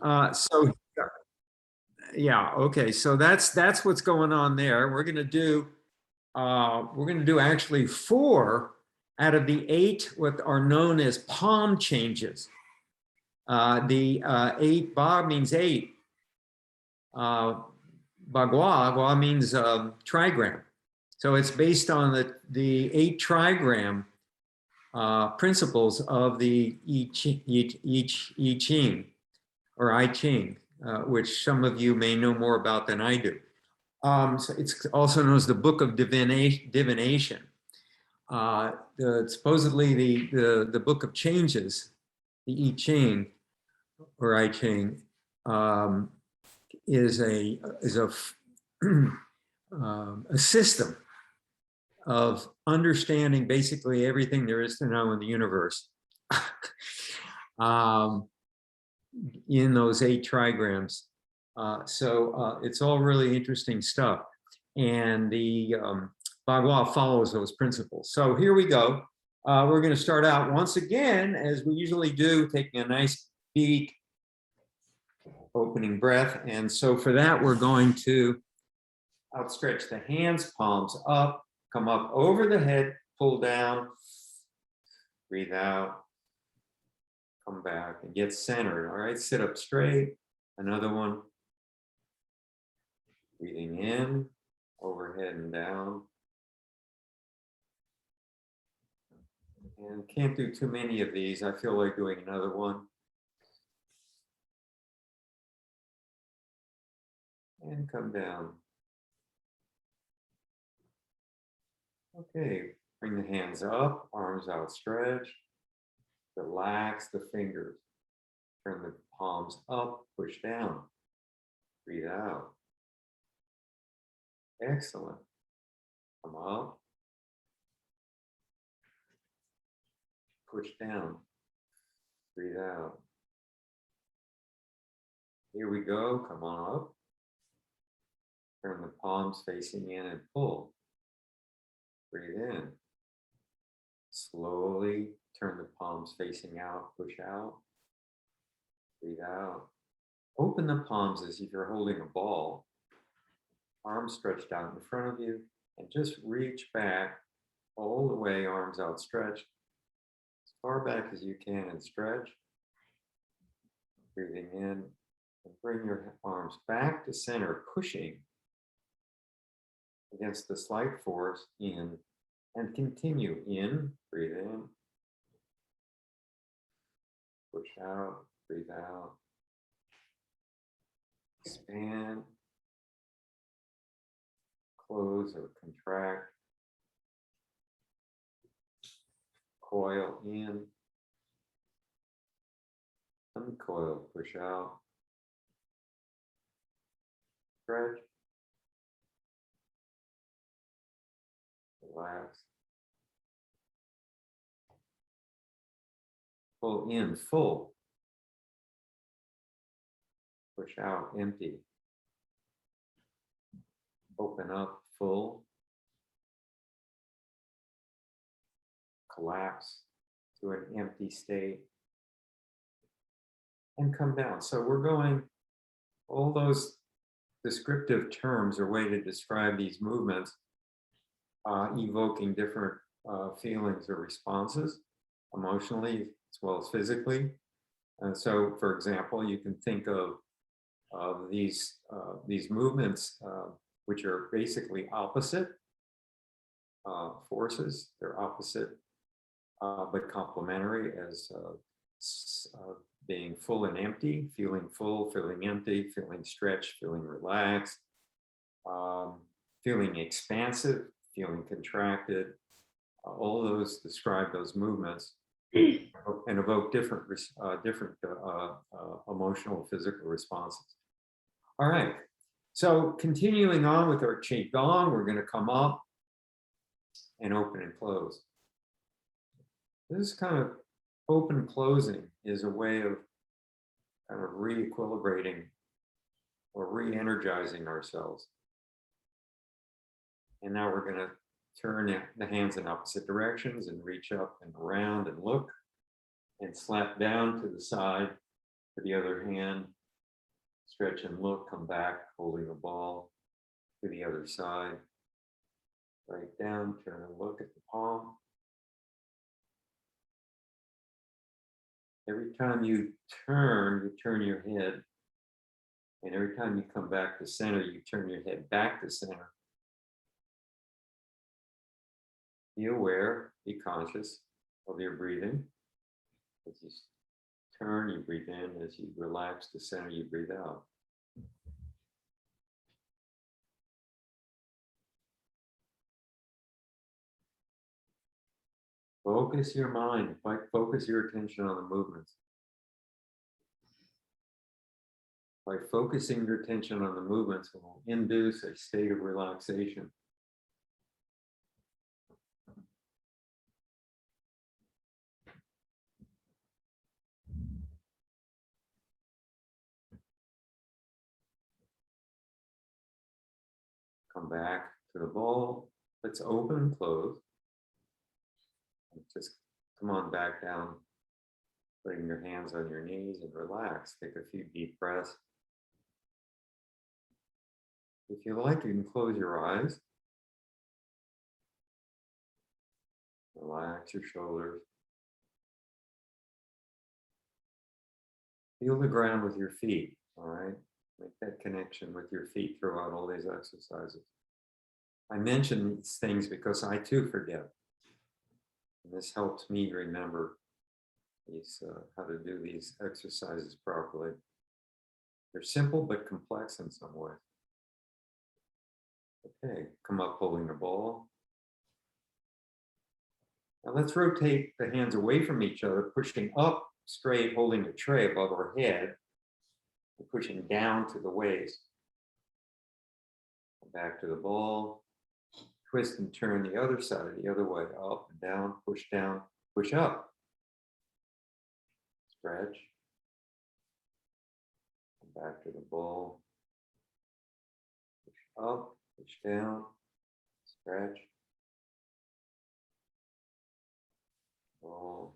So yeah, okay. So that's what's going on there. We're gonna do actually 4 out of the 8 what are known as palm changes. The 8 ba means 8. Bagua means trigram. So it's based on the 8 trigram principles of the I Ching or I Ching, which some of you may know more about than I do. So it's also known as the Book of Divination. Supposedly the Book of Changes, the I Ching or I Ching, is a a system of understanding basically everything there is to know in the universe. In those 8 trigrams. So it's all really interesting stuff. And the Bagua follows those principles. So here we go. We're going to start out once again, as we usually do, taking a nice deep opening breath. And so for that, we're going to outstretch the hands, palms up, come up over the head, pull down, breathe out, come back and get centered. All right, sit up straight. Another one. Breathing in, overhead and down. And can't do too many of these. I feel like doing another one. And come down. Okay, bring the hands up, arms outstretched. Relax the fingers. Turn the palms up, push down. Breathe out. Excellent. Come up. Push down. Breathe out. Here we go. Come on up. Turn the palms facing in and pull. Breathe in. Slowly turn the palms facing out, push out. Breathe out. Open the palms as if you're holding a ball. Arms stretched out in front of you, and just reach back all the way, arms outstretched, as far back as you can, and stretch. Breathing in, and bring your arms back to center, pushing against the slight force in, and continue in, breathe in, push out, breathe out, expand, close or contract, coil in, uncoil, push out, stretch, relax, pull in, full, push out, empty, open up, full, collapse to an empty state, and come down. So we're going, all those descriptive terms are way to describe these movements, evoking different feelings or responses, emotionally as well as physically. And so, for example, you can think of these movements, which are basically opposite forces. They're opposite but complementary, as being full and empty, feeling full, feeling empty, feeling stretched, feeling relaxed, feeling expansive, feeling contracted. All those describe those movements and evoke different emotional, physical responses. All right, so continuing on with our Qigong, we're going to come up and open and close. This kind of open closing is a way of kind of re-equilibrating or re-energizing ourselves. And now we're going to turn the hands in opposite directions and reach up and around and look and slap down to the side for the other hand Stretch and look, come back, holding the ball to the other side. Right down, turn and look at the palm. Every time you turn your head. And every time you come back to center, you turn your head back to center. Be aware, be conscious of your breathing. As you turn, you breathe in. As you relax to center, you breathe out. Focus your mind, focus your attention on the movements. By focusing your attention on the movements, it will induce a state of relaxation. Come back to the ball. Let's open and close. And just come on back down, putting your hands on your knees and relax. Take a few deep breaths. If you like, you can close your eyes. Relax your shoulders. Feel the ground with your feet, all right? Make that connection with your feet throughout all these exercises. I mention these things because I too forget. And this helps me remember these, how to do these exercises properly. They're simple but complex in some ways. Okay, come up holding the ball. Now let's rotate the hands away from each other, pushing up straight, holding the tray above our head, and pushing down to the waist. Back to the ball. Twist and turn the other side, the other way, up and down, push up. Stretch. Back to the ball. Push up, push down, stretch. Ball.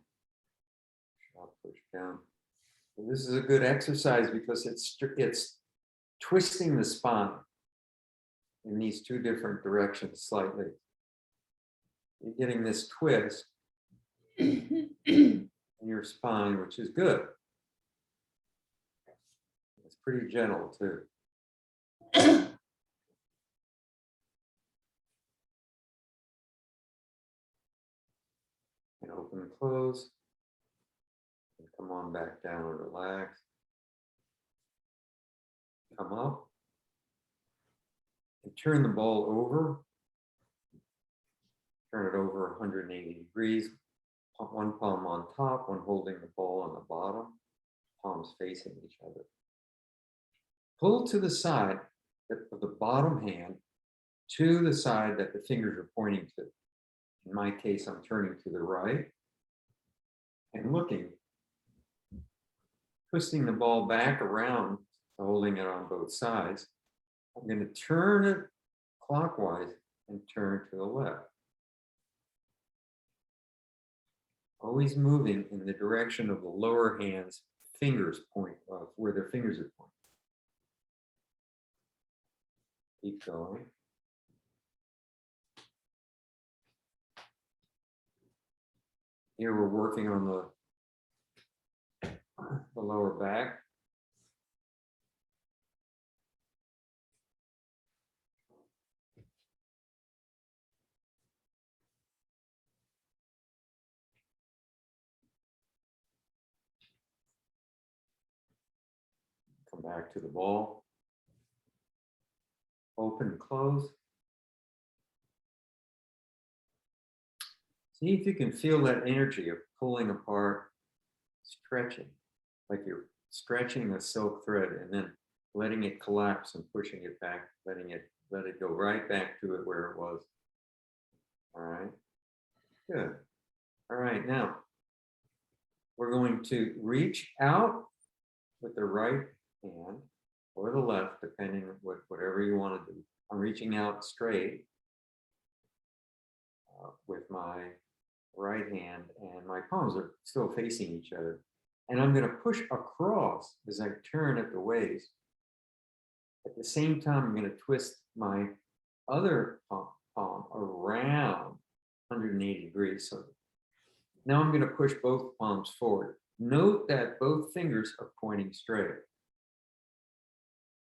Push up, push down. And this is a good exercise because it's twisting the spine in these two different directions slightly. You're getting this twist in your spine, which is good. It's pretty gentle too. And open and close. And come on back down and relax. Come up. And turn the ball over. Turn it over 180 degrees. One palm on top, one holding the ball on the bottom. Palms facing each other. Pull to the side of the bottom hand to the side that the fingers are pointing to. In my case, I'm turning to the right and looking, twisting the ball back around, holding it on both sides. I'm going to turn it clockwise and turn to the left. Always moving in the direction of the lower hand's fingers point, where their fingers are pointing. Keep going. Here we're working on the lower back. Come back to the ball. Open and close. See if you can feel that energy of pulling apart, stretching, like you're stretching a silk thread and then letting it collapse and pushing it back, let it go right back to it where it was. All right, good. All right, now we're going to reach out with the right hand or the left, depending on whatever you want to do. I'm reaching out straight with my right hand, and my palms are still facing each other. And I'm going to push across as I turn at the waist At the same time, I'm going to twist my other palm around 180 degrees. So now I'm going to push both palms forward. Note that both fingers are pointing straight.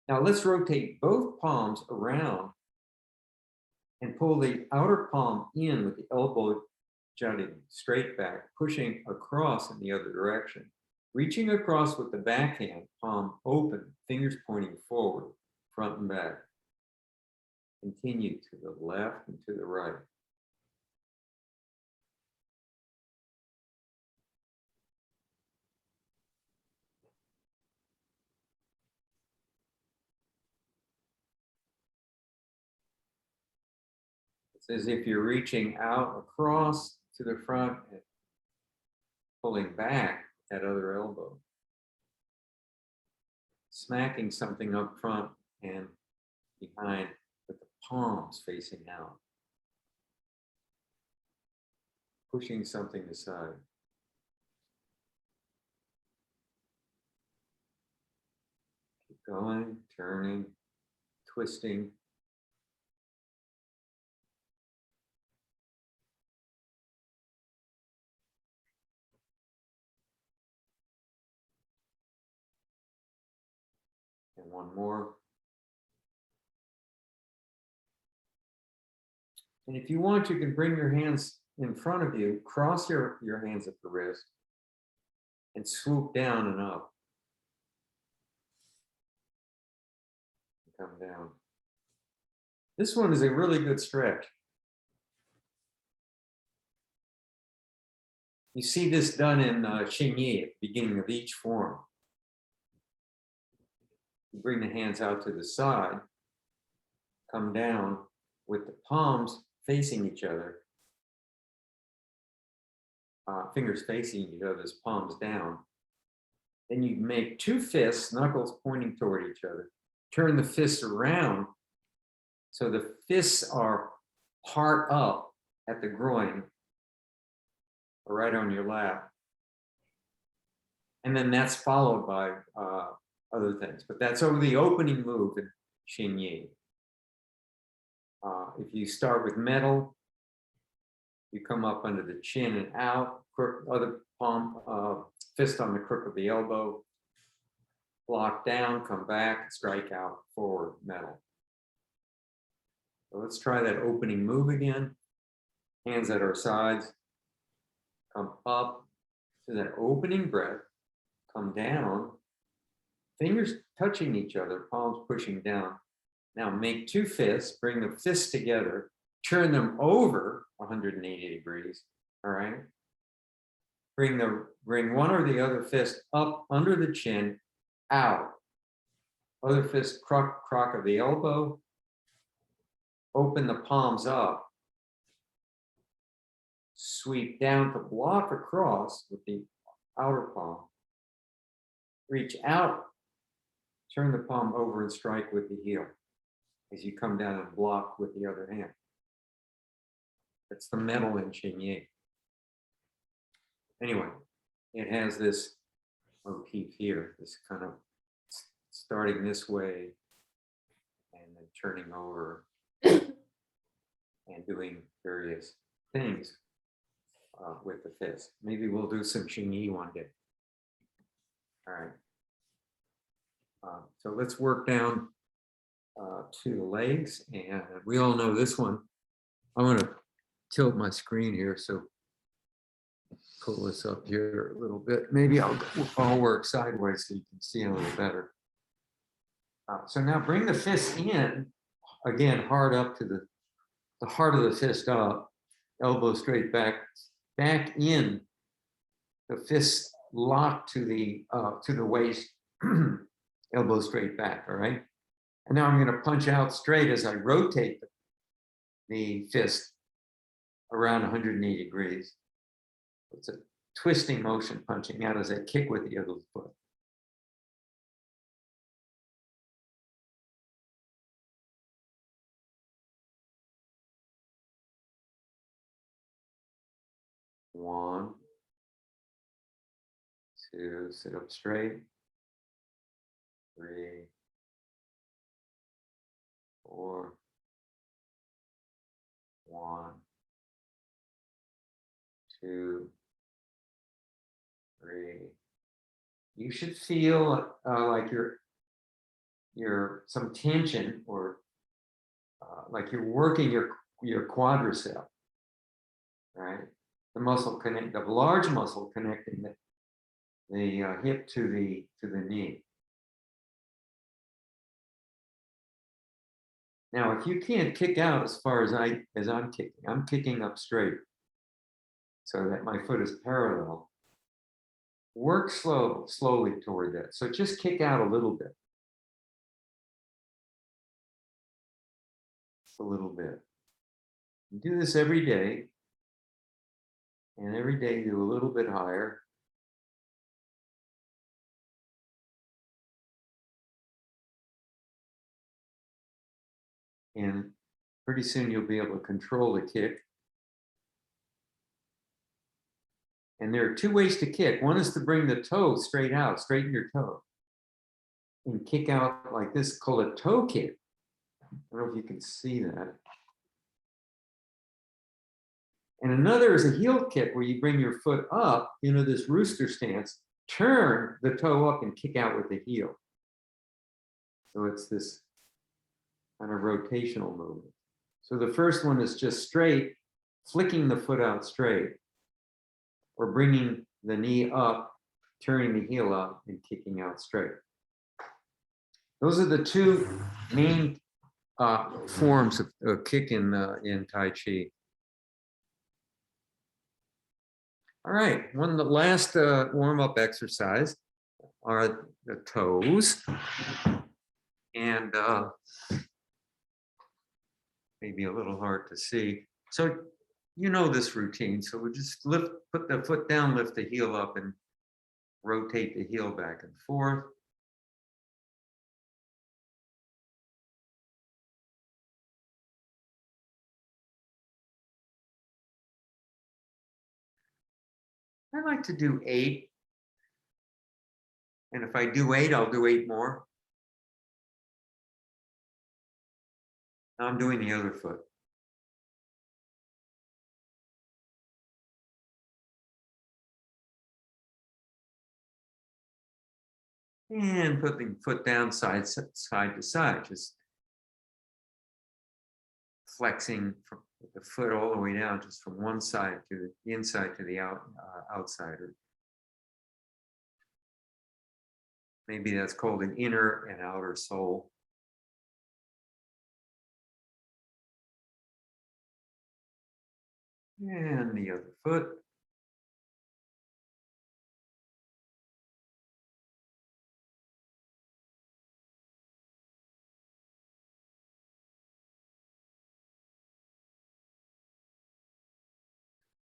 Now let's rotate both palms around and pull the outer palm in with the elbow jutting straight back, pushing across in the other direction. Reaching across with the backhand, palm open, fingers pointing forward, front and back. Continue to the left and to the right. It's as if you're reaching out across to the front and pulling back that other elbow. Smacking something up front and behind with the palms facing out. Pushing something aside. Keep going, turning, twisting. And one more. And if you want, you can bring your hands in front of you, cross your hands at the wrist, and swoop down and up. Come down. This one is a really good stretch. You see this done in Xingyi at the beginning of each form. You bring the hands out to the side, come down with the palms facing each other, fingers facing each other's palms down. Then you make two fists, knuckles pointing toward each other. Turn the fists around so the fists are heart up at the groin, or right on your lap. And then that's followed by other things. But that's over the opening move in Xingyi. If you start with metal, you come up under the chin and out, other palm, fist on the crook of the elbow, block down, come back, strike out, forward, metal. So let's try that opening move again. Hands at our sides, come up to that opening breath, come down, fingers touching each other, palms pushing down. Now make two fists, bring the fists together, turn them over 180 degrees, all right? Bring one or the other fist up under the chin, out. Other fist, crook of the elbow. Open the palms up. Sweep down to block across with the outer palm. Reach out, turn the palm over and strike with the heel as you come down and block with the other hand. That's the metal in Xingyi. Anyway, it has this motif here, this kind of starting this way and then turning over and doing various things with the fist. Maybe we'll do some Xingyi one day. All right. So let's work down to the legs, and we all know this one. I'm going to tilt my screen here, so pull this up here a little bit. Maybe I'll work sideways so you can see a little better. So now bring the fist in, again, hard up to the heart of the fist up, elbow straight back in, the fist locked to the waist, elbow straight back, all right? And now I'm going to punch out straight as I rotate the fist around 180 degrees. It's a twisting motion punching out as I kick with the other foot. One, two, sit up straight. 3, 4, 1, 2, 3. You should feel like you're some tension, or like you're working your quadricep, right? The muscle connect, the large muscle connecting the hip to the knee. Now, if you can't kick out as far as I'm kicking up straight so that my foot is parallel. Work slowly toward that. So just kick out a little bit. A little bit. You do this every day, and every day do a little bit higher. And pretty soon you'll be able to control the kick. And there are 2 ways to kick. One is to bring the toe straight out, straighten your toe, and kick out like this, called a toe kick. I don't know if you can see that. And another is a heel kick, where you bring your foot up, this rooster stance, turn the toe up and kick out with the heel. So it's this kind of rotational movement. So the first one is just straight, flicking the foot out straight, or bringing the knee up, turning the heel up, and kicking out straight. Those are the 2 main forms of kick in Tai Chi. All right, the last warm-up exercise are the toes. And maybe a little hard to see. So you know this routine. So we just put the foot down, lift the heel up, and rotate the heel back and forth. I like to do 8. And if I do 8, I'll do 8 more. Now I'm doing the other foot. And putting the foot down side to side, just flexing from the foot all the way down, just from one side to the inside to the outside. Maybe that's called an inner and outer sole. And the other foot.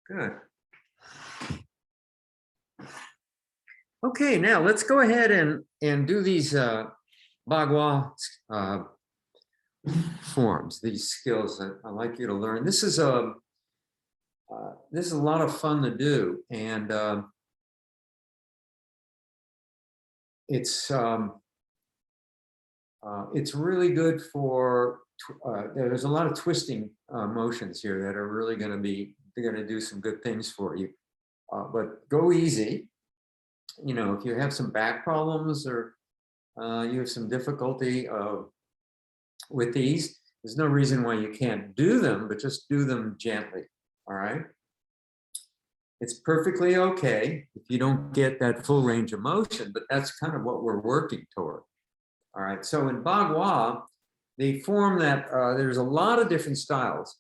Good. Okay, now let's go ahead and do these Bagua forms, these skills that I'd like you to learn. This is a lot of fun to do, and it's really good for. There's a lot of twisting motions here that are really going to do some good things for you. But go easy. If you have some back problems, or you have some difficulty with these, there's no reason why you can't do them, but just do them gently. All right. It's perfectly okay if you don't get that full range of motion, but that's kind of what we're working toward. All right. So in Bagua, they form that there's a lot of different styles.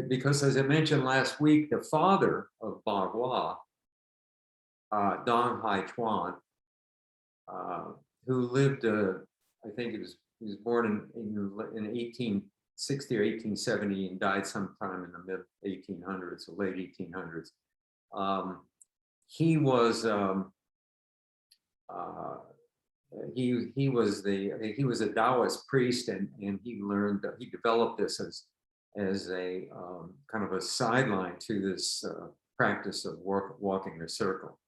Because, as I mentioned last week, the father of Bagua, Dong Hai Chuan, who lived, I think he was born in 1860 or 1870 and died sometime in the mid 1800s, or late 1800s. He was he was a Taoist priest, and he developed this as a kind of a sideline to this practice of walking the circle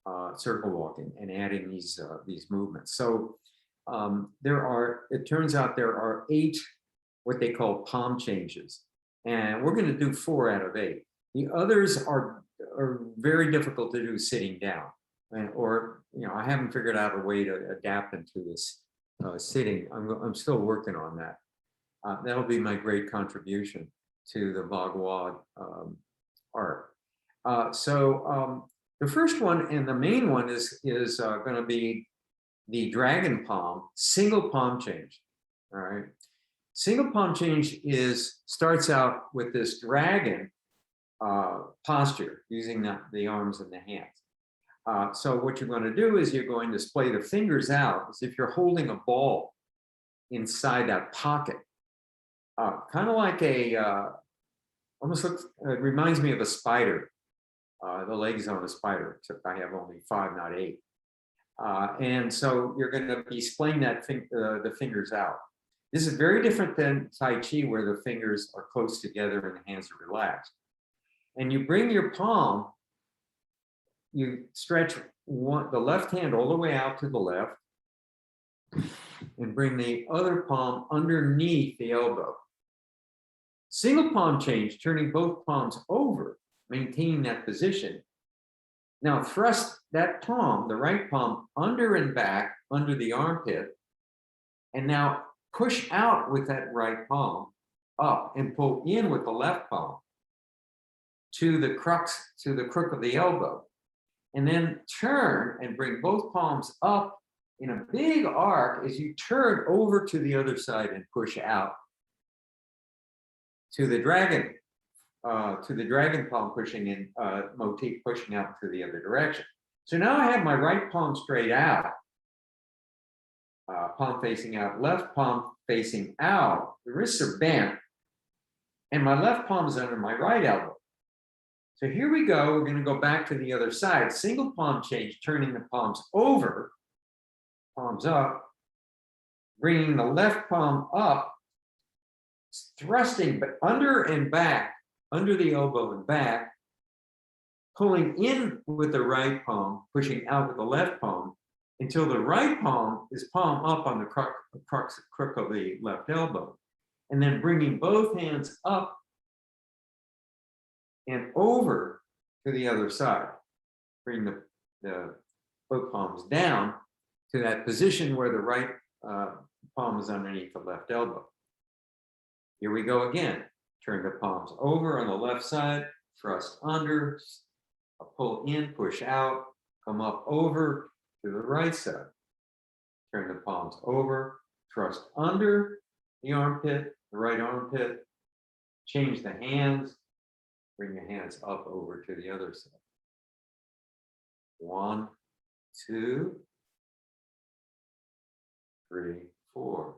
walking, and adding these movements. So it turns out there are 8 what they call palm changes. And we're going to do 4 out of 8. The others are very difficult to do sitting down. Or, I haven't figured out a way to adapt them to this sitting. I'm still working on that. That'll be my great contribution to the Bhagavad art. The first one and the main one is going to be the dragon palm, single palm change. All right. Single palm change starts out with this dragon posture using the arms and the hands. So what you're going to do is you're going to splay the fingers out as if you're holding a ball inside that pocket. Kind of like almost looks, it reminds me of a spider, the legs on a spider, except I have only 5, not 8. And so you're going to be splaying the fingers out. This is very different than Tai Chi, where the fingers are close together and the hands are relaxed. And you bring your palm, you stretch the left hand all the way out to the left, and bring the other palm underneath the elbow. Single palm change, turning both palms over, maintaining that position. Now thrust that palm, the right palm, under and back, under the armpit, and now push out with that right palm up and pull in with the left palm to the crook of the elbow. And then turn and bring both palms up in a big arc as you turn over to the other side and push out to the dragon palm pushing in, motif pushing out to the other direction. So now I have my right palm straight out, palm facing out, left palm facing out, the wrists are bent, and my left palm is under my right elbow. So here we go, we're going to go back to the other side, single palm change, turning the palms over, palms up, bringing the left palm up, thrusting but under and back, under the elbow and back, pulling in with the right palm, pushing out with the left palm, until the right palm is palm up on the crook of the left elbow. And then bringing both hands up and over to the other side. Bring the both palms down to that position where the right palm is underneath the left elbow. Here we go again. Turn the palms over on the left side, thrust under, pull in, push out, come up over to the right side. Turn the palms over, thrust under the armpit, the right armpit, change the hands, bring your hands up over to the other side. 1, 2, 3, 4.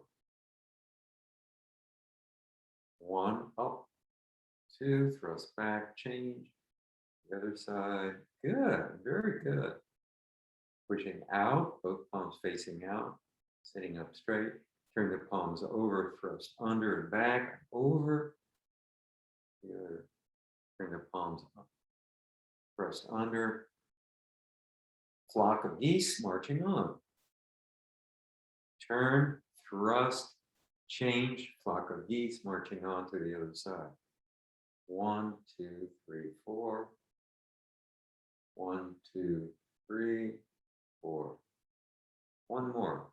1, up, 2, thrust back, change, the other side. Good, very good. Pushing out, both palms facing out, sitting up straight. Turn the palms over, thrust under and back, over. The other, bring the palms up, thrust under. Flock of geese marching on. Turn, thrust, change, flock of geese marching on to the other side. 1, 2, 3, 4. 1, 2, 3, 4. One more.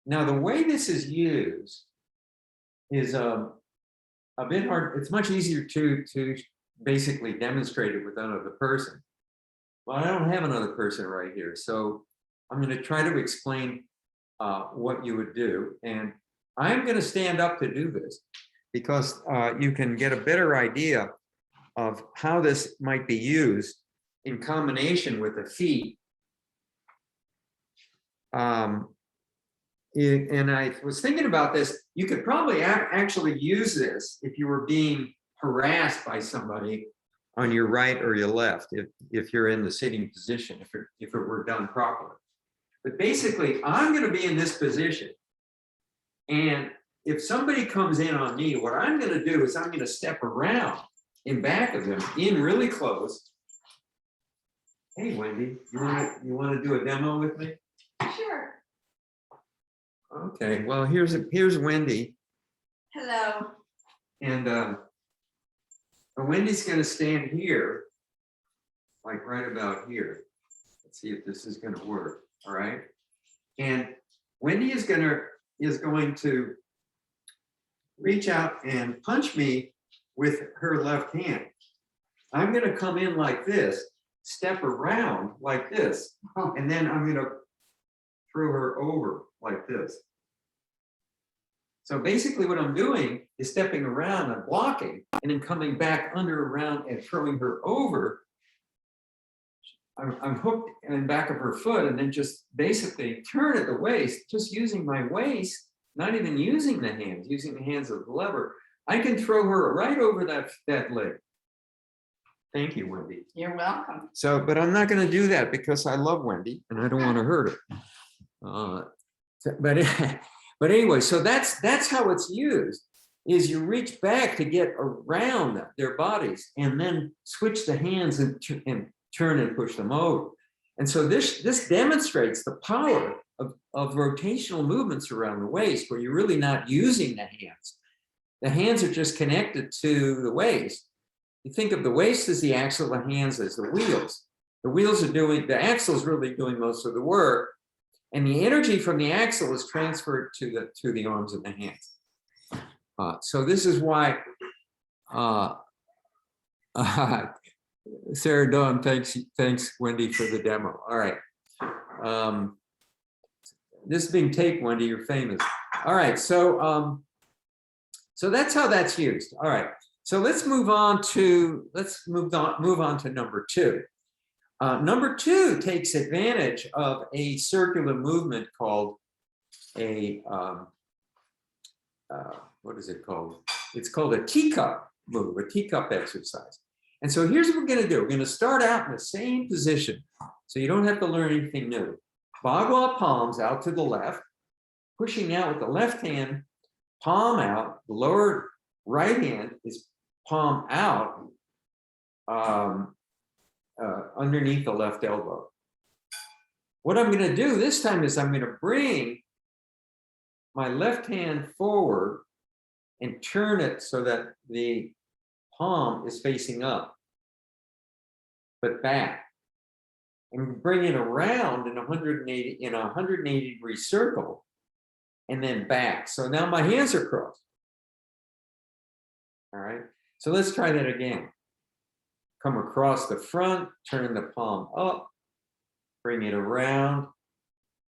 Now, the way this is used is a bit hard. It's much easier to basically demonstrate it with another person. But I don't have another person right here. So I'm going to try to explain what you would do. And I'm going to stand up to do this because you can get a better idea of how this might be used in combination with the feet. And I was thinking about this, you could probably actually use this if you were being harassed by somebody on your right or your left, if you're in the sitting position, if it were done properly. But basically, I'm going to be in this position. And if somebody comes in on me, what I'm going to do is I'm going to step around in back of them, in really close. Hey, Wendy, you want to do a demo with me? Sure. Okay, well, here's Wendy. Hello. And Wendy's going to stand here, like right about here. Let's see if this is going to work. All right. And Wendy is going to reach out and punch me with her left hand. I'm going to come in like this, step around like this, and then I'm going to throw her over like this. So basically what I'm doing is stepping around and blocking, and then coming back under, around, and throwing her over. I'm hooked in the back of her foot, and then just basically turn at the waist, just using my waist, not even using the hands, using the hands of the lever. I can throw her right over that leg. Thank you, Wendy. You're welcome. So, but I'm not going to do that because I love Wendy and I don't want to hurt her. But anyway, so that's how it's used. Is you reach back to get around their bodies and then switch the hands and turn and push them over. And so this demonstrates the power of rotational movements around the waist, where you're really not using the hands. The hands are just connected to the waist. You think of the waist as the axle, the hands as the wheels. The wheels are doing, the axle is really doing most of the work, and the energy from the axle is transferred to the arms and the hands. So this is why Sarah Dawn, thanks Wendy for the demo. All right. This is being taped, Wendy, you're famous. All right, so that's how that's used. All right. So let's move on to number two. Number two takes advantage of a circular movement called a what is it called? It's called a teacup move, a teacup exercise. And so here's what we're going to do. We're going to start out in the same position, so you don't have to learn anything new. Bagua palms out to the left, pushing out with the left hand, palm out. The lower right hand is palm out underneath the left elbow. What I'm going to do this time is I'm going to bring my left hand forward and turn it so that the palm is facing up, but back, and bring it around in a 180 degree circle, and then back. So now my hands are crossed. All right, so let's try that again. Come across the front, turn the palm up, bring it around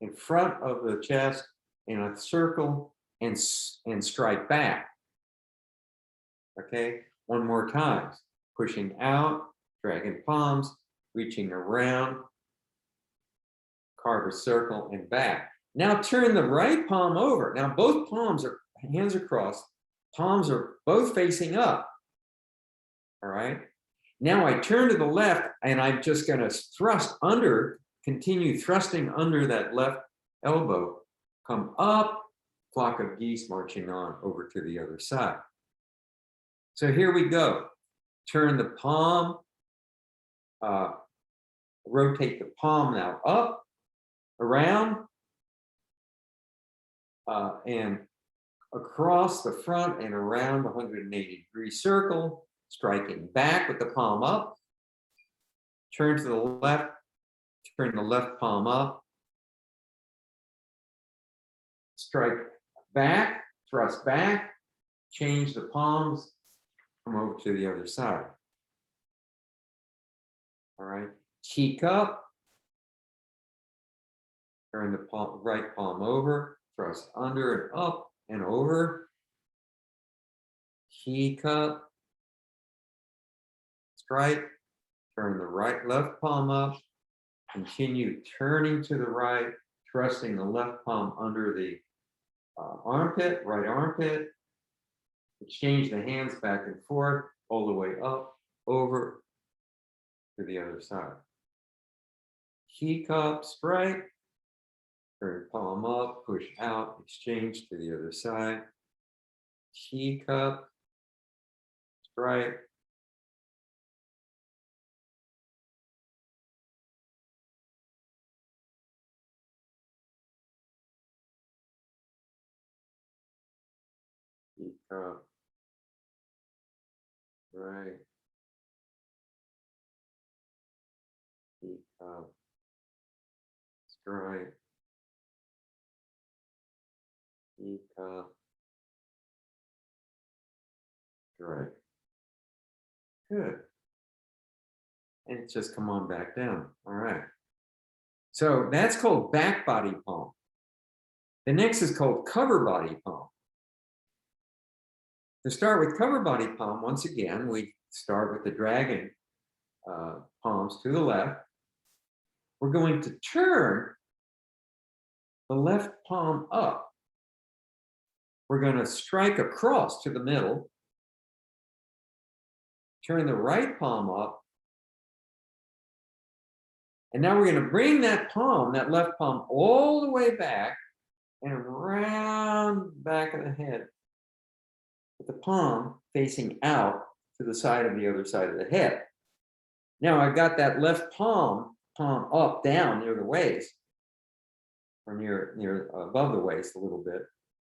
in front of the chest in a circle, and strike back. Okay, one more time. Pushing out, dragging palms, reaching around, carve a circle, and back. Now turn the right palm over. Now both hands are crossed, palms are both facing up. All right. Now I turn to the left, and I'm just going to thrust under, continue thrusting under that left elbow, come up, flock of geese marching on over to the other side. So here we go. Turn the palm, rotate the palm now up, around, and across the front and around the 180 degree circle, striking back with the palm up, turn to the left, turn the left palm up, strike back, thrust back, change the palms, come over to the other side. All right, teacup, turn the right palm over, thrust under and up and over, teacup, strike, turn the left palm up, continue turning to the right, thrusting the left palm under the armpit, right armpit, exchange the hands back and forth, all the way up, over to the other side. Teacup, strike, Turn palm up, push out, exchange to the other side. Teacup, strike. Teacup, right. Teacup, strike. Teacup, strike. Good. And just come on back down. All right. So that's called back body palm. The next is called cover body palm. To start with cover body palm, once again, we start with the dragon palms to the left. We're going to turn the left palm up. We're going to strike across to the middle. Turn the right palm up. And now we're going to bring that palm, that left palm, all the way back and around the back of the head, with the palm facing out to the side of the other side of the head. Now I've got that left palm up, down near the waist, or near above the waist a little bit.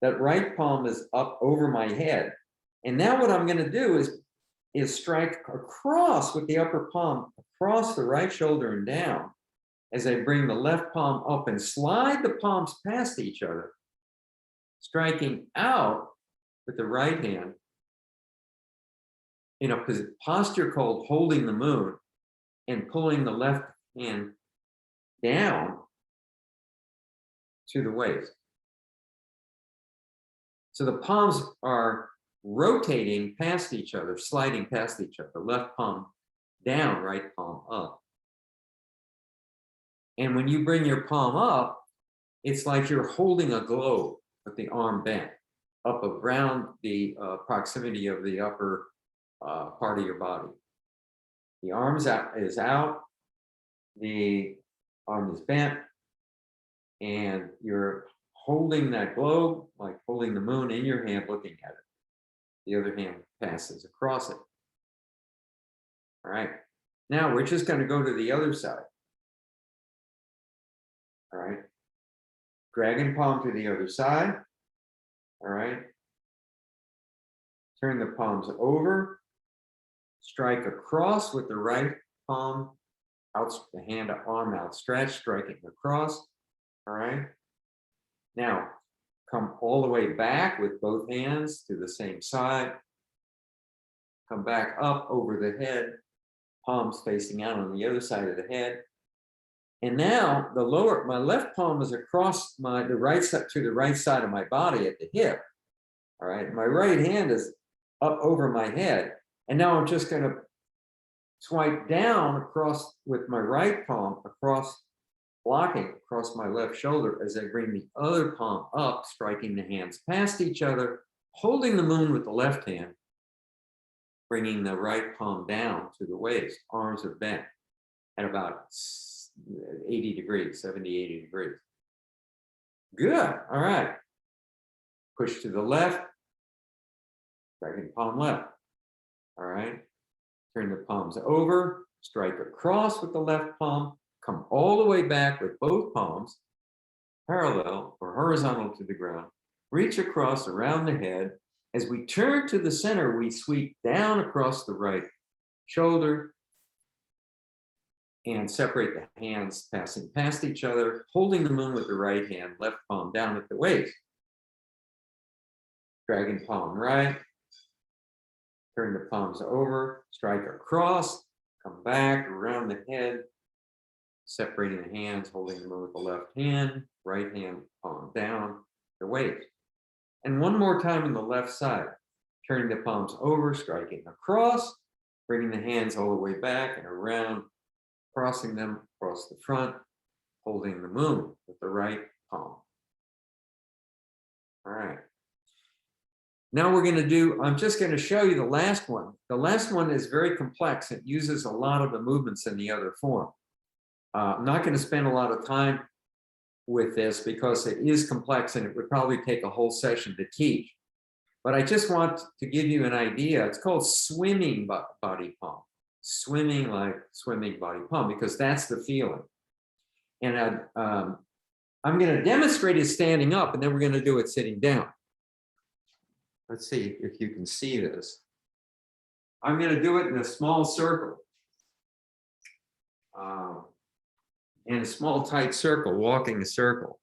That right palm is up over my head. And now what I'm going to do is strike across with the upper palm, across the right shoulder and down, as I bring the left palm up and slide the palms past each other, striking out with the right hand in a posture called holding the moon, and pulling the left hand down to the waist. So the palms are rotating past each other, sliding past each other, left palm down, right palm up. And when you bring your palm up, it's like you're holding a globe with the arm bent up around the proximity of the upper part of your body. The arm is out, the arm is bent, and you're holding that globe, like holding the moon in your hand, looking at it. The other hand passes across it. All right. Now we're just going to go to the other side. All right. Dragon palm to the other side. All right. Turn the palms over. Strike across with the right palm, the hand, arm outstretched, striking across. All right. Now, come all the way back with both hands to the same side. Come back up over the head, palms facing out on the other side of the head. And now my left palm is across the right side to the right side of my body at the hip. All right. My right hand is up over my head. And now I'm just going to swipe down across with my right palm, blocking across my left shoulder as I bring the other palm up, striking the hands past each other, holding the moon with the left hand, bringing the right palm down to the waist. Arms are bent at about 80 degrees, 70, 80 degrees. Good. All right. Push to the left, dragon palm left. All right. Turn the palms over, strike across with the left palm, come all the way back with both palms, parallel or horizontal to the ground, reach across around the head. As we turn to the center, we sweep down across the right shoulder and separate the hands passing past each other, holding the moon with the right hand, left palm down at the waist. Dragon palm right. Turn the palms over, strike across, come back around the head, separating the hands, holding the moon with the left hand, right hand palm down the waist. And one more time on the left side, turning the palms over, striking across, bringing the hands all the way back and around, crossing them across the front, holding the moon with the right palm. All right. Now I'm just going to show you the last one. The last one is very complex. It uses a lot of the movements in the other form. I'm not going to spend a lot of time with this because it is complex and it would probably take a whole session to teach. But I just want to give you an idea. It's called swimming body palm. Swimming like swimming body palm, because that's the feeling. And I'm going to demonstrate it standing up, and then we're going to do it sitting down. Let's see if you can see this. I'm going to do it in a small circle. In a small, tight circle, walking a circle.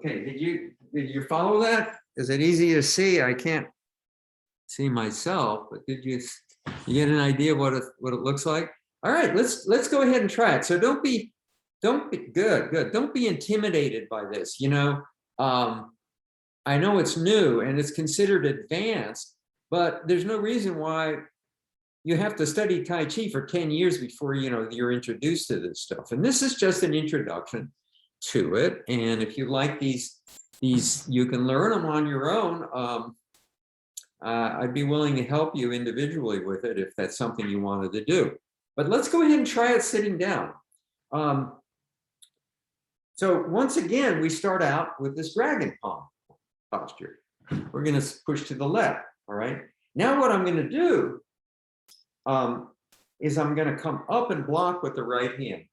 Okay, did you follow that? Is it easy to see? I can't see myself, but did you get an idea what it looks like? All right, let's go ahead and try it. So don't be good. Don't be intimidated by this. You know, I know it's new and it's considered advanced, but there's no reason why you have to study Tai Chi for 10 years before you're introduced to this stuff. And this is just an introduction to it. And if you like these you can learn them on your own. I'd be willing to help you individually with it if that's something you wanted to do. But let's go ahead and try it sitting down. So once again, we start out with this dragon palm posture. We're going to push to the left. All right. Now what I'm going to do is I'm going to come up and block with the right hand.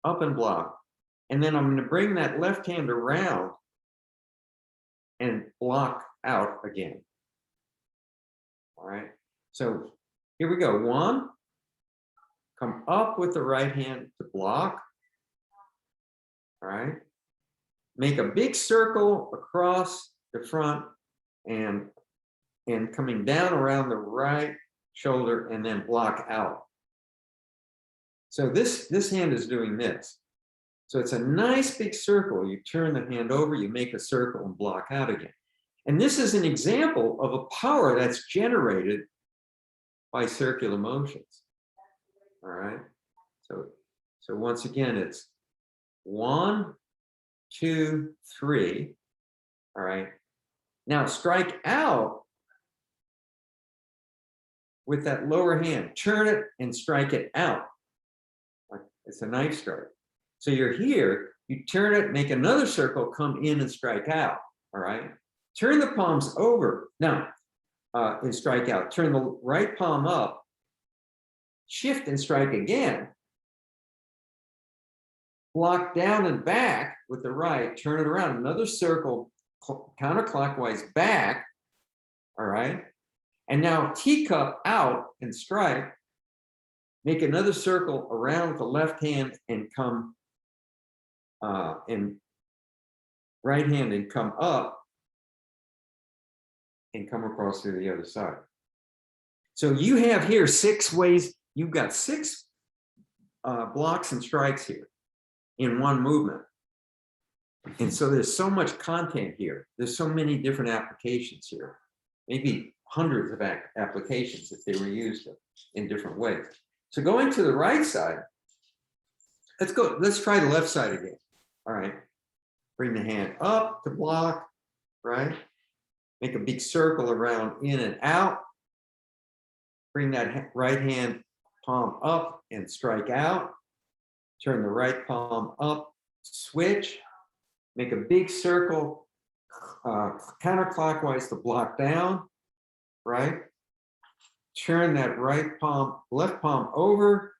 Up and block. And then I'm going to bring that left hand around and block out again. All right. So here we go. One, come up with the right hand to block. All right. Make a big circle across the front and coming down around the right shoulder and then block out. So this hand is doing this. So it's a nice big circle. You turn the hand over, you make a circle and block out again. And this is an example of a power that's generated by circular motions. All right. So once again, it's 1, 2, 3. All right. Now strike out with that lower hand. Turn it and strike it out. It's a knife strike. So you're here, you turn it, make another circle, come in and strike out. All right. Turn the palms over now and strike out. Turn the right palm up, shift and strike again. Block down and back with the right, turn it around, another circle counterclockwise back. All right. And now teacup out and strike. Make another circle around with the left hand and come in right hand and come up and come across to the other side. So you have here 6 ways. You've got 6 blocks and strikes here in one movement. And so there's so much content here. There's so many different applications here, maybe hundreds of applications if they were used in different ways. So going to the right side, let's try the left side again. All right, bring the hand up to block, right? Make a big circle around in and out. Bring that right hand palm up and strike out. Turn the right palm up, switch. Make a big circle counterclockwise to block down, right? Turn that left palm over.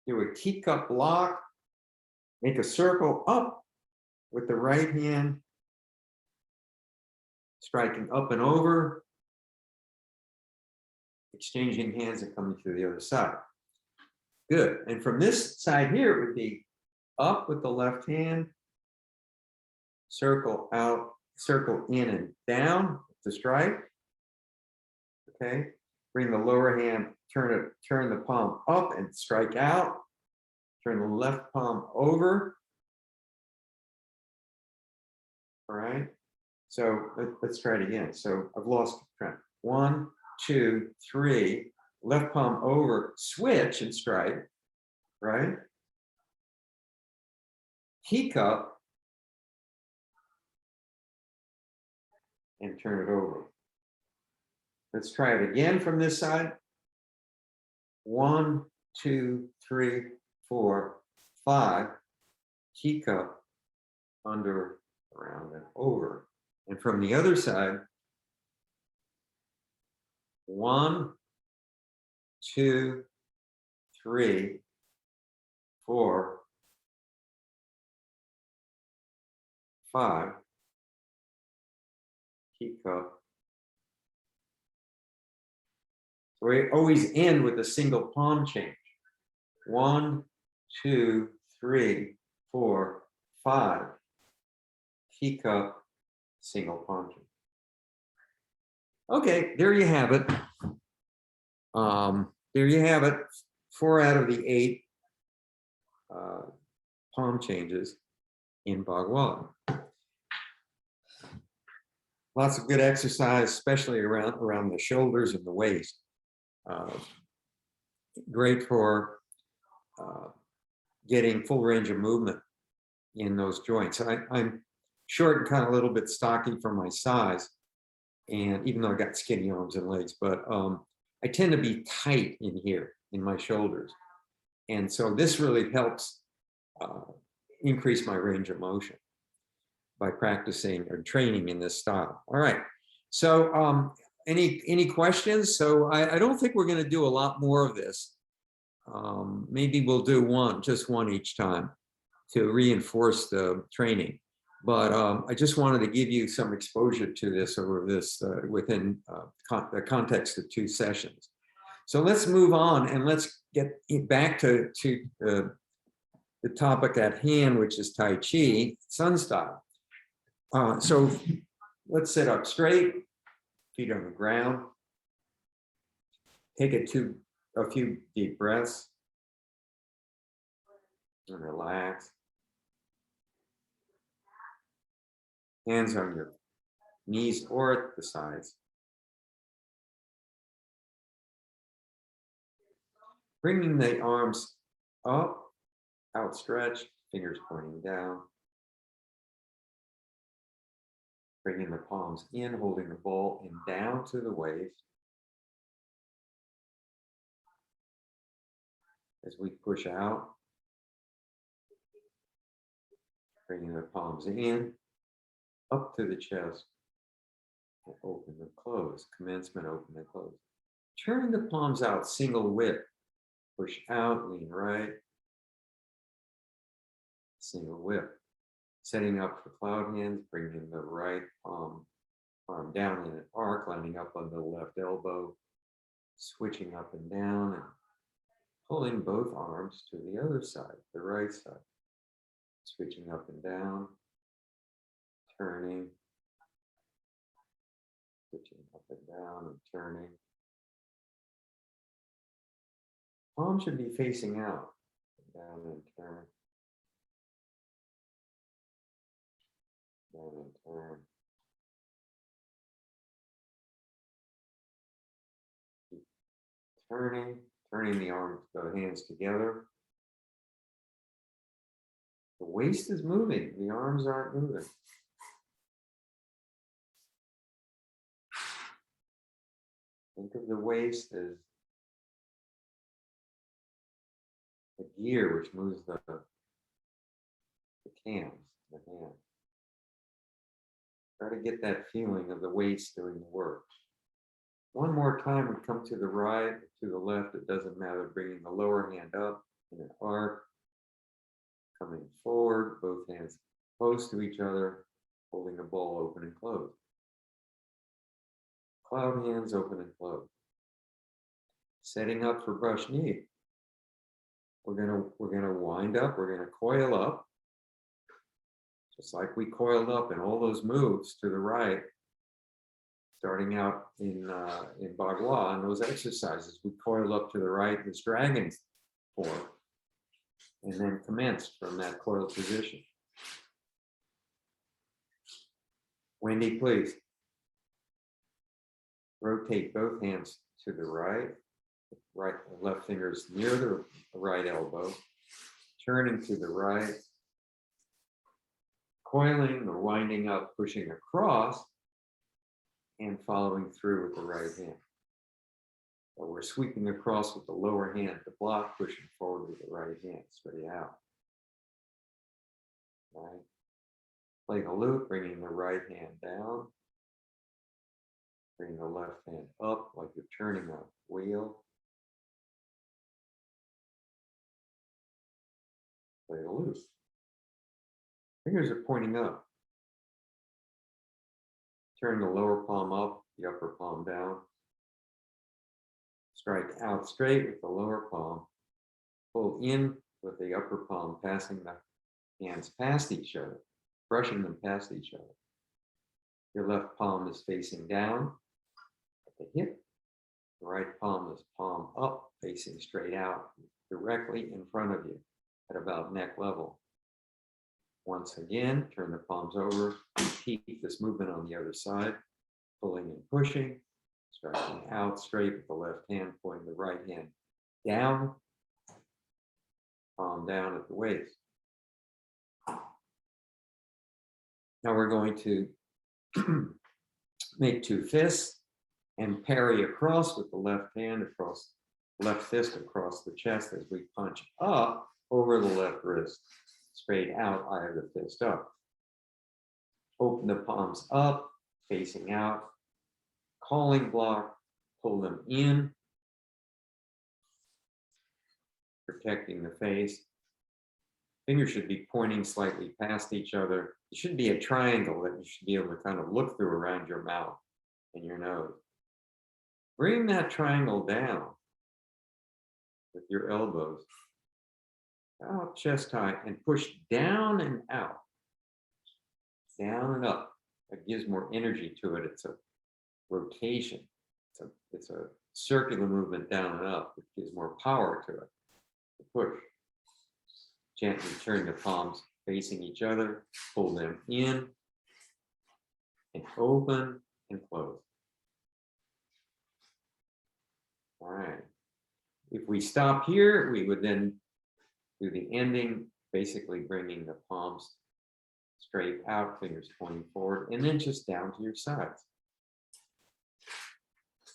Do a teacup block. Make a circle up with the right hand, striking up and over, exchanging hands and coming to the other side. Good. And from this side here, it would be up with the left hand, circle out, circle in and down to strike. Okay. Bring the lower hand, turn the palm up and strike out. Turn the left palm over All right. So let's try it again. So I've lost track. 1, 2, 3. Left palm over, switch and strike. Right. Teacup. And turn it over. Let's try it again from this side. 1, 2, 3, 4, 5. Teacup, under, around, and over. And from the other side, 1, 2, 3, 4, 5. Teacup. So we always end with a single palm change. 1, 2, 3, 4, 5. Teacup, single palm change. Okay, there you have it. There you have it. 4 out of the 8 palm changes in Bhagwan. Lots of good exercise, especially around the shoulders and the waist. Great for getting full range of movement in those joints. I'm short and kind of a little bit stocky for my size, and even though I got skinny arms and legs, but I tend to be tight in here in my shoulders, and so this really helps increase my range of motion by practicing or training in this style. All right, so any questions? So I don't think we're going to do a lot more of this. Maybe we'll do just one each time to reinforce the training. But I just wanted to give you some exposure to this over this within the context of 2 sessions. So let's move on and let's get back to the topic at hand, which is Tai Chi Sun Style. So let's sit up straight, feet on the ground. Take a few deep breaths and relax. Hands on your knees or at the sides. Bringing the arms up, outstretched, fingers pointing down. Bringing the palms in, holding the ball and down to the waist. As we push out, bringing the palms in, up to the chest, and open and close. Commencement, open and close. Turn the palms out, single whip. Push out, lean right. Single whip. Setting up for cloud hands, bringing the right arm down in an arc, lining up on the left elbow, switching up and down, and pulling both arms to the other side, the right side. Switching up and down, turning, switching up and down and turning. Palm should be facing out, down and turn, down and turn. Keep turning the arms, the hands together. The waist is moving, the arms aren't moving. Think of the waist as the gear which moves the cams, the hands. Try to get that feeling of the waist doing the work. One more time, we come to the right, to the left, it doesn't matter, bringing the lower hand up in an arc, coming forward, both hands close to each other, holding the ball open and closed. Cloud hands open and closed. Setting up for brush knee. We're gonna wind up, we're gonna coil up, just like we coiled up in all those moves to the right, starting out in Bhagwan, those exercises. We coil up to the right as dragon form, and then commence from that coiled position. Wendy, please. Rotate both hands to the right. Right, left finger is near the right elbow. Turning to the right. Coiling or winding up, pushing across, and following through with the right hand. So we're sweeping across with the lower hand to block, pushing forward with the right hand, straight out. Right. Play the loop, bringing the right hand down. Bring the left hand up like you're turning a wheel. Play the loop. Fingers are pointing up. Turn the lower palm up, the upper palm down. Strike out straight with the lower palm. Pull in with the upper palm, passing the hands past each other, brushing them past each other. Your left palm is facing down at the hip. The right palm is palm up, facing straight out, directly in front of you at about neck level. Once again, turn the palms over. Repeat this movement on the other side, pulling and pushing, striking out straight with the left hand, pulling the right hand down, palm down at the waist. Now we're going to make two fists and parry across with the left hand across, left fist across the chest as we punch up over the left wrist, straight out, eye of the fist up. Open the palms up, facing out, calling block, pull them in, protecting the face. Fingers should be pointing slightly past each other. It should be a triangle that you should be able to kind of look through around your mouth and your nose. Bring that triangle down with your elbows out chest high and push down and out, down and up. That gives more energy to it. It's a rotation. It's a circular movement down and up, which gives more power to it. The push. Gently turn the palms facing each other, pull them in, and open and close. All right. If we stop here, we would then do the ending, basically bringing the palms straight out, fingers pointing forward, and then just down to your sides.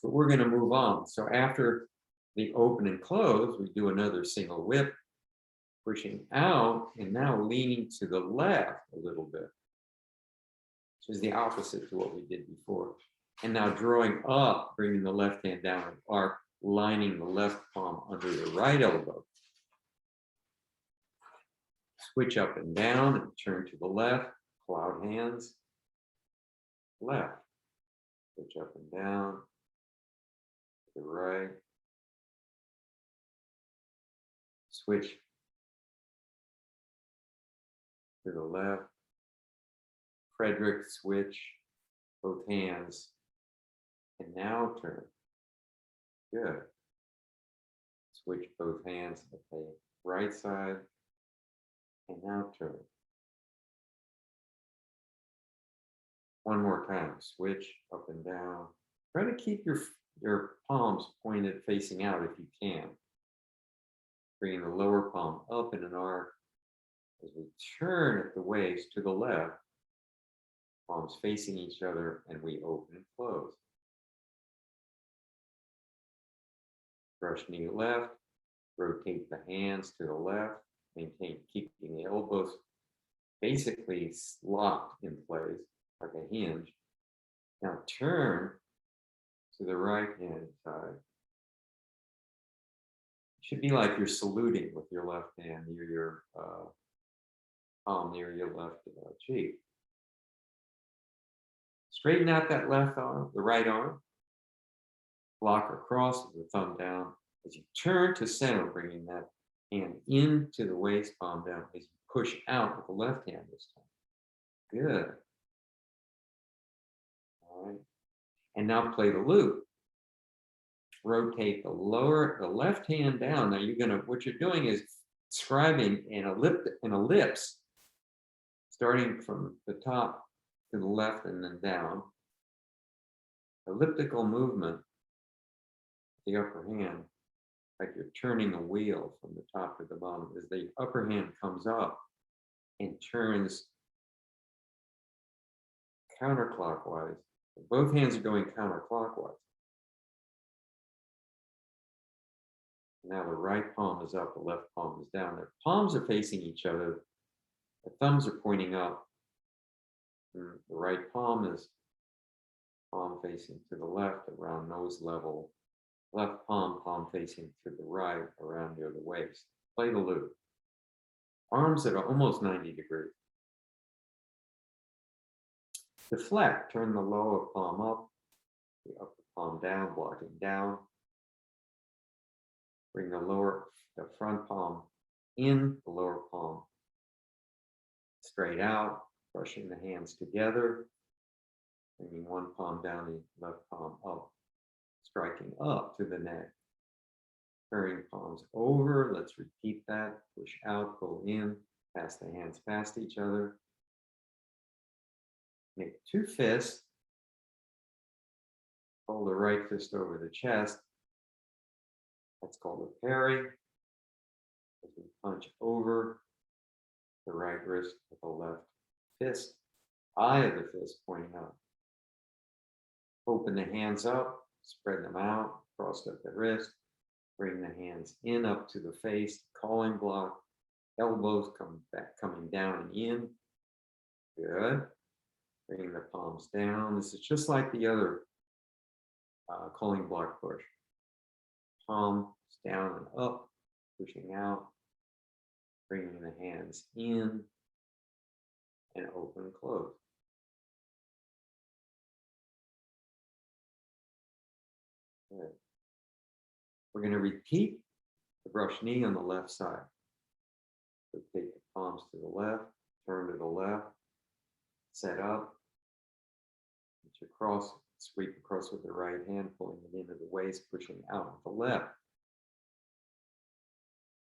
But we're going to move on. So after the open and close, we do another single whip, pushing out, and now leaning to the left a little bit, which is the opposite to what we did before. And now drawing up, bringing the left hand down and arc, lining the left palm under the right elbow. Switch up and down and turn to the left, cloud hands, left. Switch up and down, to the right. Switch to the left. Frederick, switch, both hands. And now turn. Good. Switch both hands at the right side. And now turn. One more time. Switch up and down. Try to keep your palms pointed facing out if you can. Bringing the lower palm up in an arc as we turn at the waist to the left. Palms facing each other, and we open and close. Brush knee left. Rotate the hands to the left. Maintain keeping the elbows basically locked in place like a hinge. Now turn to the right hand side. It should be like you're saluting with your left hand near your palm near your left cheek. Straighten out that left arm, the right arm. Block across with the thumb down. As you turn to center, bringing that hand into the waist, palm down, as you push out with the left hand this time. Good. All right. And now play the loop. Rotate the left hand down. Now what you're doing is scribing an ellipse, starting from the top to the left and then down. Elliptical movement, the upper hand, like you're turning a wheel from the top to the bottom, as the upper hand comes up and turns counterclockwise. Both hands are going counterclockwise. Now the right palm is up, the left palm is down. Their palms are facing each other. The thumbs are pointing up. And the right palm is palm facing to the left around nose level. Left palm, palm facing to the right around near the waist. Play the loop. Arms at almost 90 degrees. Deflect, turn the lower palm up, the upper palm down, blocking down. Bring the front palm in, the lower palm straight out, brushing the hands together, bringing one palm down, the left palm up, striking up to the neck. Turning palms over, let's repeat that, push out, pull in, pass the hands past each other. Make two fists, hold the right fist over the chest. That's called a parry. As we punch over the right wrist with the left fist, eye of the fist pointing up. Open the hands up, spread them out, crossed up the wrist, bring the hands in up to the face, calling block, elbows coming down and in. Good. Bringing the palms down. This is just like the other calling block push. Palms down and up, pushing out, bringing the hands in, and open, close. Good. We're going to repeat the brush knee on the left side. So take the palms to the left, turn to the left, set up, reach across, sweep across with the right hand, pulling it into the waist, pushing out with the left.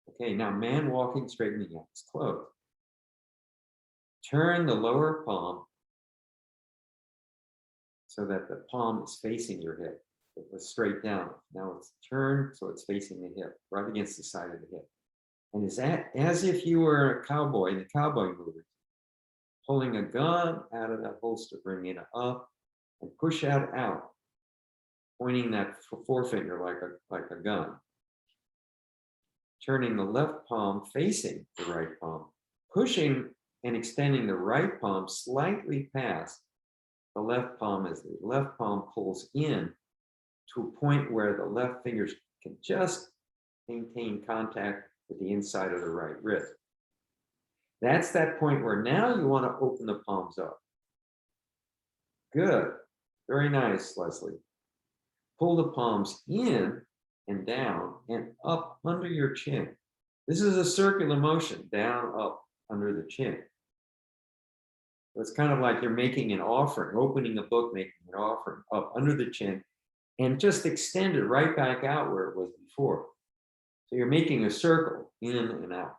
Okay, now man walking, straightening the eyes closed. Turn the lower palm so that the palm is facing your hip. It was straight down. Now it's turned so it's facing the hip, right against the side of the hip. And is that as if you were a cowboy in the cowboy movie, pulling a gun out of that holster, bringing it up, and push out, pointing that forefinger like a gun. Turning the left palm facing the right palm, pushing and extending the right palm slightly past the left palm as the left palm pulls in to a point where the left fingers can just maintain contact with the inside of the right wrist. That's that point where now you want to open the palms up. Good. Very nice, Leslie. Pull the palms in and down and up under your chin. This is a circular motion, down, up, under the chin. So it's kind of like you're making an offering, opening a book, making an offering up under the chin, and just extend it right back out where it was before. So you're making a circle in and out.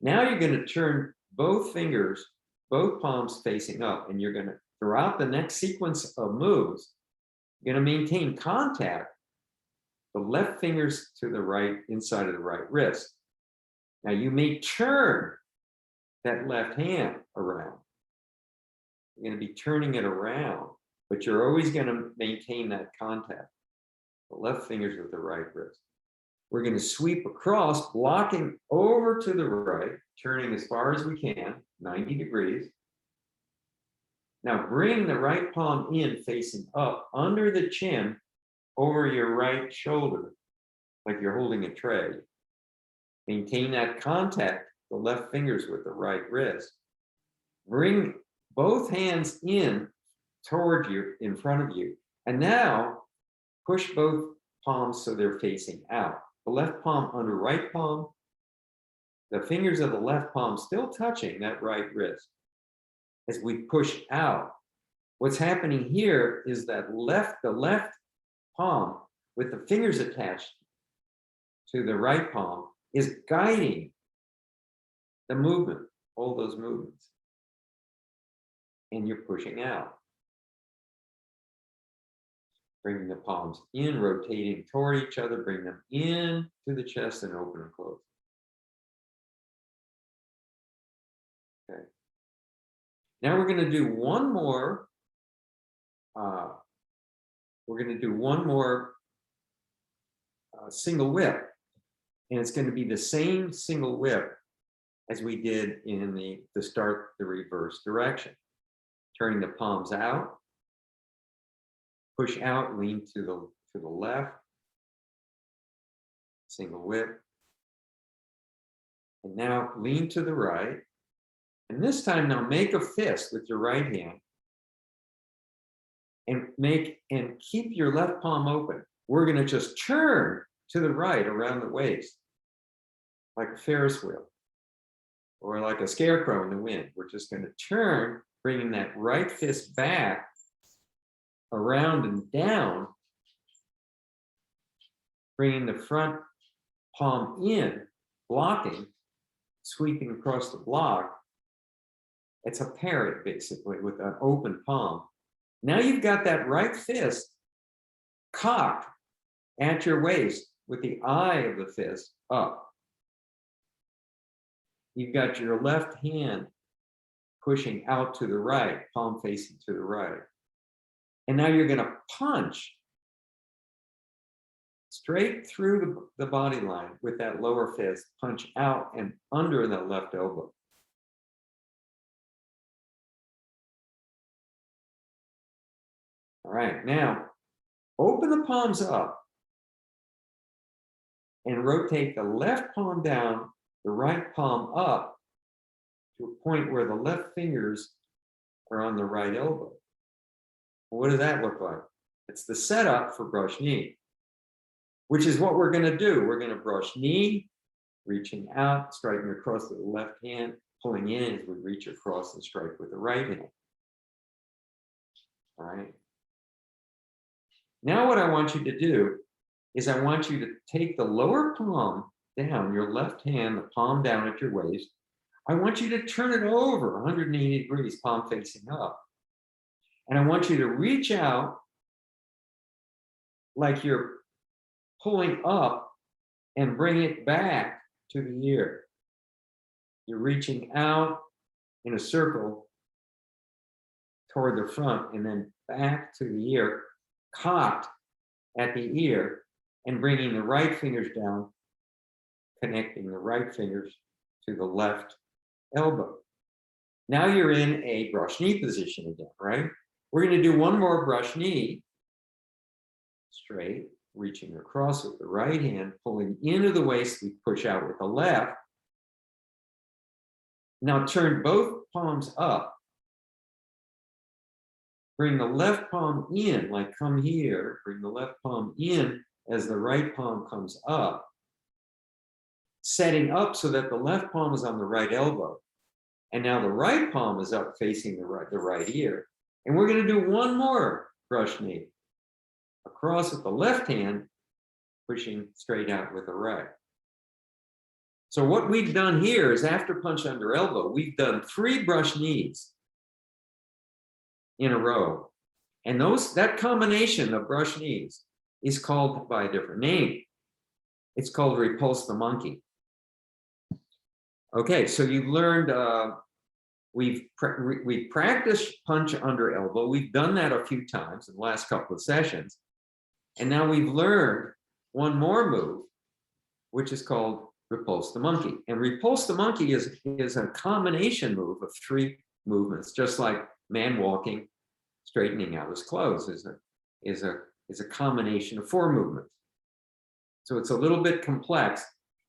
Now you're going to turn both fingers, both palms facing up, and you're going to, throughout the next sequence of moves, you're going to maintain contact, the left fingers to the right, inside of the right wrist. Now you may turn that left hand around. You're going to be turning it around, but you're always going to maintain that contact, the left fingers with the right wrist. We're going to sweep across, blocking over to the right, turning as far as we can, 90 degrees. Now bring the right palm in, facing up, under the chin, over your right shoulder, like you're holding a tray. Maintain that contact, the left fingers with the right wrist. Bring both hands in toward you, in front of you. And now push both palms so they're facing out. The left palm under right palm, the fingers of the left palm still touching that right wrist. As we push out, what's happening here is that the left palm with the fingers attached to the right palm is guiding the movement, all those movements. and you're pushing out. Bringing the palms in, rotating toward each other, bring them in to the chest and open and close. Okay. Now we're going to do one more. Single whip, and it's going to be the same single whip as we did in the start the reverse direction. Turning the palms out, push out, lean to the left, single whip, and now lean to the right. And this time now make a fist with your right hand and keep your left palm open. We're going to just turn to the right around the waist, like a Ferris wheel or like a scarecrow in the wind. We're just going to turn, bringing that right fist back around and down, bringing the front palm in, blocking, sweeping across the block. It's a parry, basically, with an open palm. Now you've got that right fist cocked at your waist with the eye of the fist up. You've got your left hand pushing out to the right, palm facing to the right. And now you're going to punch straight through the body line with that lower fist, punch out and under the left elbow. All right, now open the palms up and rotate the left palm down, the right palm up to a point where the left fingers are on the right elbow. What does that look like? It's the setup for brush knee, which is what we're going to do. We're going to brush knee, reaching out, striking across with the left hand, pulling in as we reach across and strike with the right hand. All right. Now what I want you to do is I want you to take the lower palm down, your left hand, the palm down at your waist. I want you to turn it over 180 degrees, palm facing up. And I want you to reach out like you're pulling up and bring it back to the ear. You're reaching out in a circle toward the front and then back to the ear, cocked at the ear, and bringing the right fingers down, connecting the right fingers to the left elbow. Now you're in a brush knee position again, right? We're going to do one more brush knee, straight, reaching across with the right hand, pulling into the waist, we push out with the left. Now turn both palms up. Bring the left palm in, like come here, bring the left palm in as the right palm comes up, setting up so that the left palm is on the right elbow. And now the right palm is up facing the right ear. And we're going to do one more brush knee. Across with the left hand, pushing straight out with the right. So what we've done here is after punch under elbow, we've done 3 brush knees in a row. And that combination of brush knees is called by a different name. It's called repulse the monkey. Okay, so you've learned, we've practiced punch under elbow. We've done that a few times in the last couple of sessions. And now we've learned one more move, which is called repulse the monkey. And repulse the monkey is a combination move of 3 movements, just like man walking, straightening out his clothes is a combination of 4 movements. So it's a little bit complex,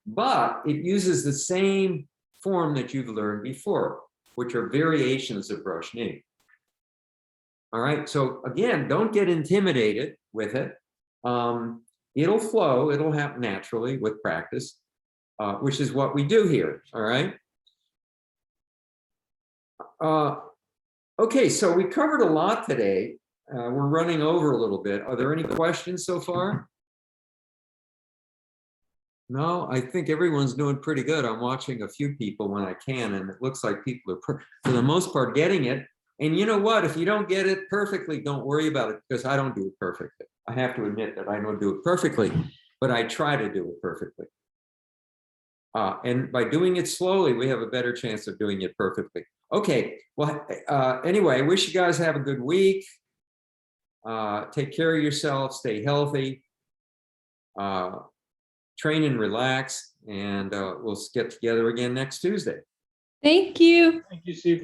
but it uses the same form that you've learned before, which are variations of brush knee. All right, so again, don't get intimidated with it. It'll flow, it'll happen naturally with practice, which is what we do here, all right? Okay, so we covered a lot today. We're running over a little bit. Are there any questions so far? No, I think everyone's doing pretty good. I'm watching a few people when I can, and it looks like people are, for the most part, getting it. And you know what? If you don't get it perfectly, don't worry about it, because I don't do it perfectly. I have to admit that I don't do it perfectly, but I try to do it perfectly. And by doing it slowly, we have a better chance of doing it perfectly. Okay, well, anyway, I wish you guys have a good week. Take care of yourself, stay healthy, train and relax, and we'll get together again next Tuesday. Thank you. Thank you, Sifu.